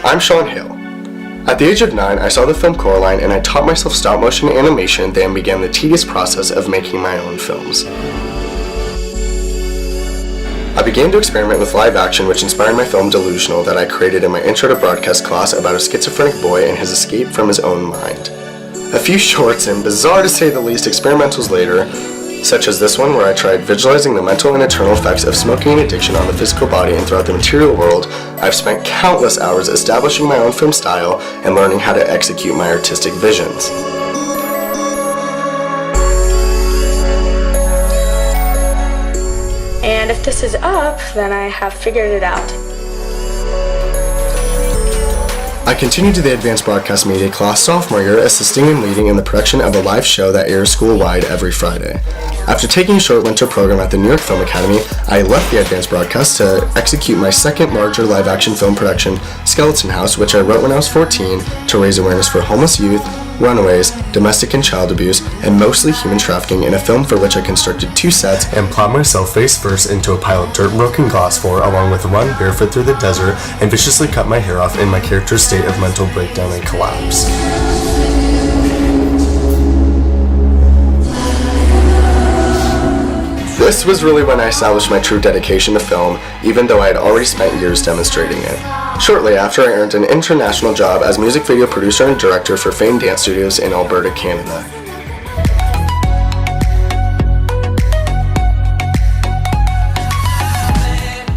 I'm Hale. At the age of 9, I saw the film Coraline and I taught myself stop motion animation, then began the tedious process of making my own films. I began to experiment with live action, which inspired my film Deluge-inal that I created in my intro to broadcast class about a schizophrenic boy and his escape from his own mind. A few shorts and, bizarre to say the least, experimentals later, such as this one where I tried visualizing the mental and internal effects of smoking and addiction on the physical body and throughout the material world, I've spent countless hours establishing my own film style and learning how to execute my artistic visions. And if this is up, then I have figured it out. I continued to the advanced broadcast media class sophomore year, assisting and leading in the production of a live show that airs school-wide every Friday. After taking a short winter program at the New York Film Academy, I left the advanced broadcast to execute my second larger live-action film production, Skeleton House, which I wrote when I was 14 to raise awareness for homeless youth, runaways, domestic and child abuse, and mostly human trafficking in a film for which I constructed 2 sets and plowed myself face first into a pile of dirt and broken glass floor, along with run barefoot through the desert and viciously cut my hair off in my character's state of mental breakdown and collapse. This was really when I established my true dedication to film, even though I had already spent years demonstrating it. Shortly after, I earned an international job as music video producer and director for famed dance studios in Alberta, Canada.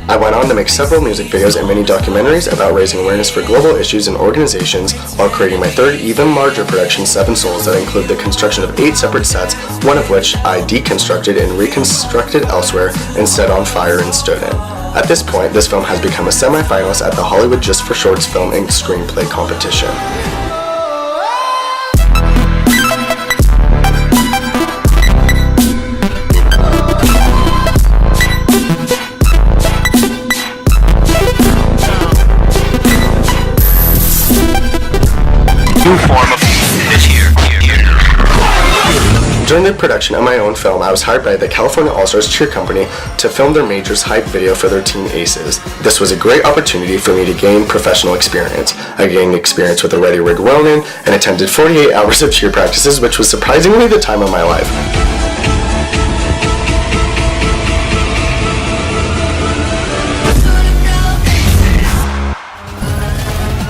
I went on to make several music videos and many documentaries about raising awareness for global issues and organizations while creating my third, even larger production, Seven Souls, that include the construction of 8 separate sets, one of which I deconstructed and reconstructed elsewhere and set on fire and stood in. At this point, this film has become a semi-finalist at the Hollywood Just for Shorts Film and Screenplay Competition. During the production of my own film, I was hired by the California All-Stars Cheer Company to film their majors hype video for their teen aces. This was a great opportunity for me to gain professional experience. I gained experience with a ready rig Ronin and attended 48 hours of cheer practices, which was surprisingly the time of my life.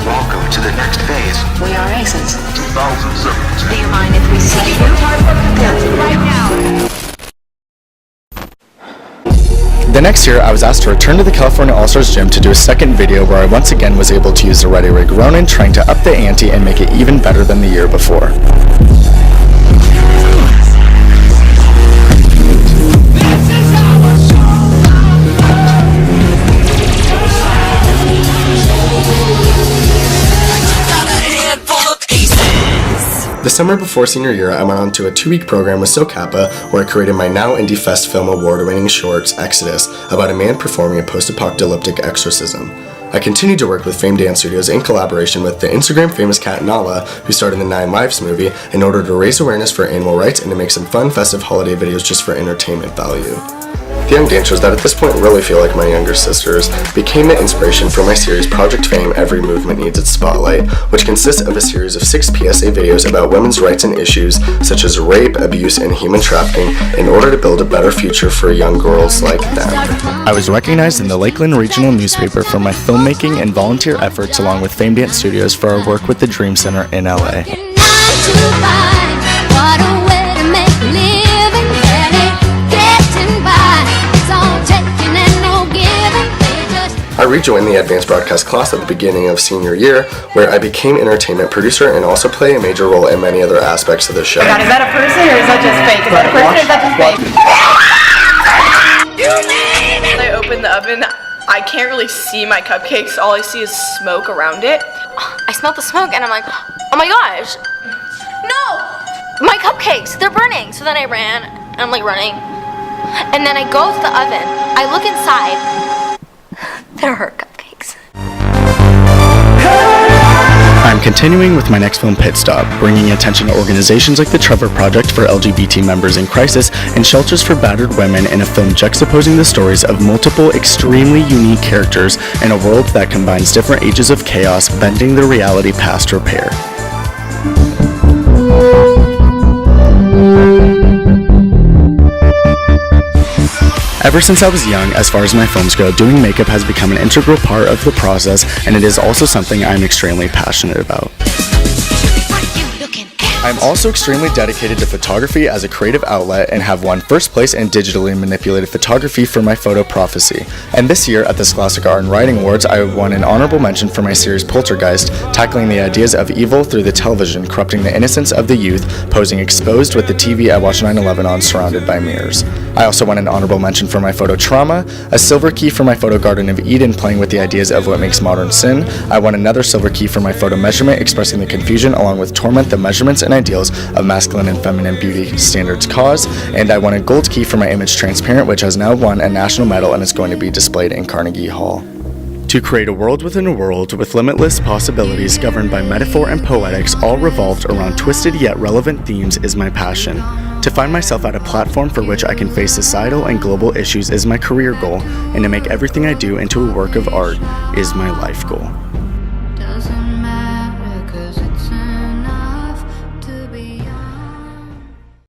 Welcome to the next phase. We are aces. 2017. Do you mind if we see you? Right now. The next year, I was asked to return to the California All-Stars gym to do a second video where I once again was able to use the ready rig Ronin, trying to up the ante and make it even better than the year before. The summer before senior year, I went on to a 2-week program with SoCappa where I created my now Indie Fest Film Award-winning shorts, Exodus, about a man performing a post-apocalyptic exorcism. I continued to work with famed dance studios in collaboration with the Instagram famous cat Nala, who starred in the 9 Lives movie, in order to raise awareness for animal rights and to make some fun, festive holiday videos just for entertainment value. The young dancers that at this point really feel like my younger sisters became the inspiration for my series Project Fame Every Movement Needs Its Spotlight, which consists of a series of 6 PSA videos about women's rights and issues such as rape, abuse, and human trafficking in order to build a better future for young girls like them. I was recognized in the Lakeland Regional newspaper for my filmmaking and volunteer efforts along with famed dance studios for our work with the Dream Center in LA. I rejoined the advanced broadcast class at the beginning of senior year, where I became entertainment producer and also play a major role in many other aspects of the show. Is that a person or is that just fake? Is that a person or is that just fake? I open the oven, I can't really see my cupcakes. All I see is smoke around it. I smelled the smoke and I'm like, oh my gosh, no! My cupcakes, they're burning. So then I ran, and I'm like running. And then I go to the oven, I look inside, they're her cupcakes. I'm continuing with my next film pit stop, bringing attention to organizations like the Trevor Project for LGBT members in crisis and shelters for battered women in a film juxtaposing the stories of multiple extremely unique characters in a world that combines different ages of chaos, bending the reality past repair. Ever since I was young, as far as my films go, doing makeup has become an integral part of the process, and it is also something I'm extremely passionate about. I'm also extremely dedicated to photography as a creative outlet and have won first place in digitally manipulated photography for my photo prophecy. And this year at the Scholastic Art and Writing Awards, I won an honorable mention for my series Poltergeist, tackling the ideas of evil through the television, corrupting the innocence of the youth, posing exposed with the TV I watched 9/11 on surrounded by mirrors. I also won an honorable mention for my photo Trauma, a silver key for my photo Garden of Eden, playing with the ideas of what makes modern sin. I won another silver key for my photo Measurement, expressing the confusion along with torment the measurements and ideals of masculine and feminine beauty standards cause, and I won a gold key for my image Transparent, which has now won a national medal and is going to be displayed in Carnegie Hall. To create a world within a world with limitless possibilities governed by metaphor and poetics, all revolved around twisted yet relevant themes, is my passion. To find myself at a platform for which I can face societal and global issues is my career goal, and to make everything I do into a work of art is my life goal.